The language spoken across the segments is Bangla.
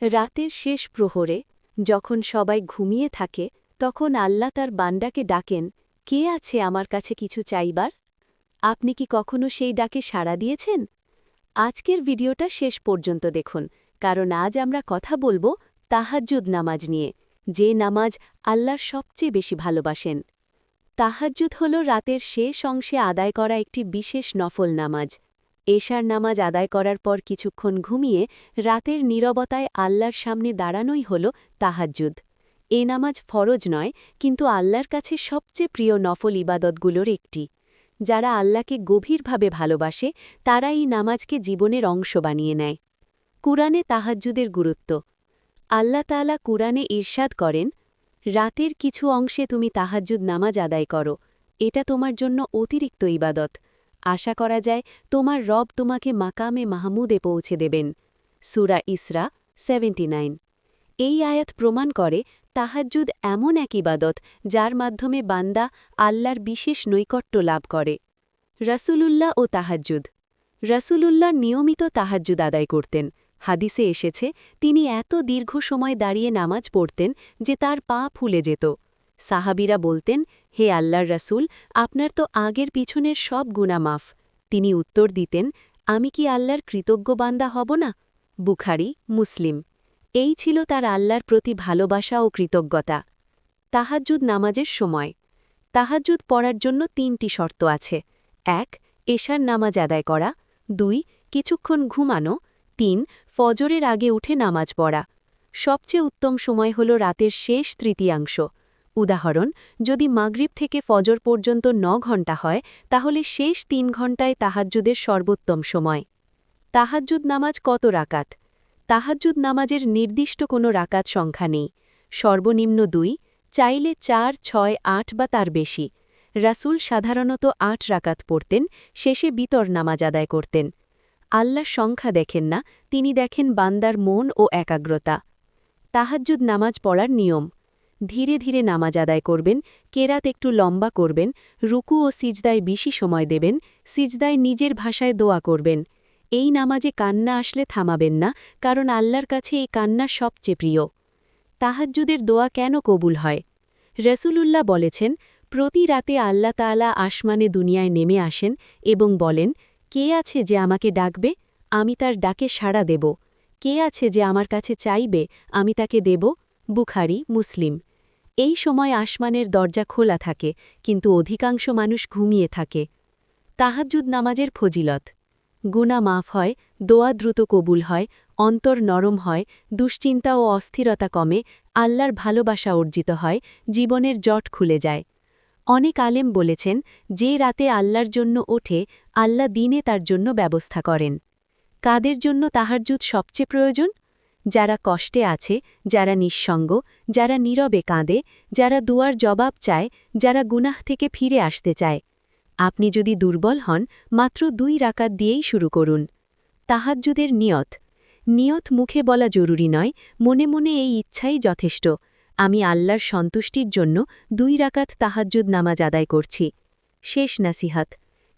রাতের শেষ প্রহরে যখন সবাই ঘুমিয়ে থাকে তখন আল্লাহ তার বান্দাকে ডাকেন, কে আছে আমার কাছে কিছু চাইবার? আপনি কি কখনো সেই ডাকে সাড়া দিয়েছেন? আজকের ভিডিওটা শেষ পর্যন্ত দেখুন, কারণ আজ আমরা কথা বলবো তাহাজ্জুদ নামাজ নিয়ে, যে নামাজ আল্লাহর সবচেয়ে বেশি ভালোবাসেন। তাহাজ্জুদ হল রাতের শেষ অংশে আদায় করা একটি বিশেষ নফল নামাজ। এশার নামাজ আদায় করার পর কিছুক্ষণ ঘুমিয়ে রাতের নীরবতায় আল্লাহর সামনে দাঁড়ানোই হল তাহাজ্জুদ। এ নামাজ ফরজ নয়, কিন্তু আল্লাহর কাছে সবচেয়ে প্রিয় নফল ইবাদতগুলোর একটি। যারা আল্লাহকে গভীরভাবে ভালোবাসে তারা এই নামাজকে জীবনের অংশ বানিয়ে নেয়। কুরআনে তাহাজ্জুদের গুরুত্ব। আল্লাহ তাআলা কুরআনে ইরশাদ করেন, রাতের কিছু অংশে তুমি তাহাজ্জুদ নামাজ আদায় করো, এটা তোমার জন্য অতিরিক্ত ইবাদত। আশা করা যায় তোমার রব তোমাকে মাকামে মাহমুদে পৌঁছে দেবেন। সূরা ইসরা 79। এই আয়াত প্রমাণ করে তাহাজ্জুদ এমন এক ইবাদত যার মাধ্যমে বান্দা আল্লাহর বিশেষ নৈকট্য লাভ করে। রাসূলুল্লাহ ও তাহাজ্জুদ। রাসূলুল্লাহ নিয়মিত তাহাজ্জুদ আদায় করতেন। হাদিসে এসেছে তিনি এত দীর্ঘ সময় দাঁড়িয়ে নামাজ পড়তেন যে তার পা ফুলে যেত। সাহাবীরা বলতেন, হে আল্লাহর রাসূল, আপনার তো আগের পিছনের সব গুনাহ মাফ। তিনি উত্তর দিতেন, আমি কি আল্লাহর কৃতজ্ঞ বান্দা হব না? বুখারী, মুসলিম। এই ছিল তার আল্লাহর প্রতি ভালোবাসা ও কৃতজ্ঞতা। তাহাজ্জুদ নামাজের সময়। তাহাজ্জুদ পড়ার জন্য ৩টি শর্ত আছে। ১. এশার নামাজ আদায় করা। ২. কিছুক্ষণ ঘুমানো। ৩. ফজরের আগে উঠে নামাজ পড়া। সবচেয়ে উত্তম সময় হল রাতের শেষ তৃতীয়াংশ। উদাহরণ, যদি মাগরিব থেকে ফজর পর্যন্ত ৯ ঘণ্টা হয়, তাহলে শেষ ৩ ঘণ্টায় তাহাজ্জুদের সর্বোত্তম সময়। তাহাজ্জুদ নামাজ কত রাকাত? তাহাজ্জুদ নামাজের নির্দিষ্ট কোনো রাকাত সংখ্যা নেই। সর্বনিম্ন ২, চাইলে ৪, ৬, ৮ বা তার বেশি। রাসূল সাধারণত ৮ রাকাত পড়তেন, শেষে বিতর নামাজ আদায় করতেন। আল্লাহ সংখ্যা দেখেন না, তিনি দেখেন বান্দার মন ও একাগ্রতা। তাহাজ্জুদ নামাজ পড়ার নিয়ম। ধীরে ধীরে নামাজ আদায় করবেন, কেরাত একটু লম্বা করবেন, রুকু ও সিজদায় বেশি সময় দেবেন, সিজদায় নিজের ভাষায় দোয়া করবেন। এই নামাজে কান্না আসলে থামাবেন না, কারণ আল্লাহর কাছে এই কান্না সবচেয়ে প্রিয়। তাহাজ্জুদের দোয়া কেন কবুল হয়? রাসূলুল্লাহ বলেছেন, প্রতি রাতে আল্লাহ তাআলা আসমানে দুনিয়ায় নেমে আসেন এবং বলেন, কে আছে যে আমাকে ডাকবে? আমি তার ডাকে সাড়া দেব। কে আছে যে আমার কাছে চাইবে? আমি তাকে দেব। বুখারী, মুসলিম। এই সময় আসমানের দরজা খোলা থাকে, কিন্তু অধিকাংশ মানুষ ঘুমিয়ে থাকে। তাহাজ্জুদ নামাজের ফজিলত। গুনাহ মাফ হয়, দোয়া দ্রুত কবুল হয়, অন্তর নরম হয়, দুশ্চিন্তা ও অস্থিরতা কমে, আল্লাহর ভালোবাসা অর্জিত হয়, জীবনের জট খুলে যায়। অনেক আলেম বলেছেন, যে রাতে আল্লাহর জন্য ওঠে, আল্লাহ দিনে তার জন্য ব্যবস্থা করেন। কাদের জন্য তাহাজ্জুদ সবচেয়ে প্রয়োজন? যারা কষ্টে আছে, যারা নিঃসঙ্গ, যারা নীরবে কাঁদে, যারা দুয়ার জবাব চায়, যারা গুনাহ থেকে ফিরে আসতে চায়। আপনি যদি দুর্বল হন, মাত্র ২ রাকাত দিয়েই শুরু করুন। তাহাজ্জুদের নিয়ত। নিয়ত মুখে বলা জরুরি নয়, মনে মনে এই ইচ্ছাই যথেষ্ট। আমি আল্লাহর সন্তুষ্টির জন্য ২ রাকাত তাহাজ্জুদ নামাজ আদায় করছি। শেষ নাসিহাত।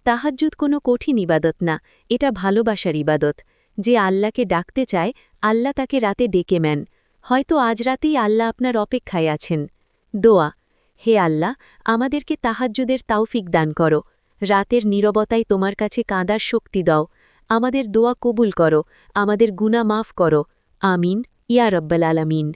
তাহাজ্জুদ কোনো কঠিন ইবাদত না, এটা ভালোবাসার ইবাদত। যে আল্লাহকে ডাকতে চায়, আল্লাহ তাকে রাতে ডেকে নেন। হয়তো আজ রাতেই আল্লাহ আপনার অপেক্ষায় আছেন। দোয়া। হে আল্লাহ, আমাদেরকে তাহাজ্জুদের তাওফিক দান করো। রাতের নীরবতায় তোমার কাছে কাঁদার শক্তি দাও। আমাদের দোয়া কবুল করো, আমাদের গুনাহ মাফ করো। আমিন, ইয়া রব্বাল আলামিন।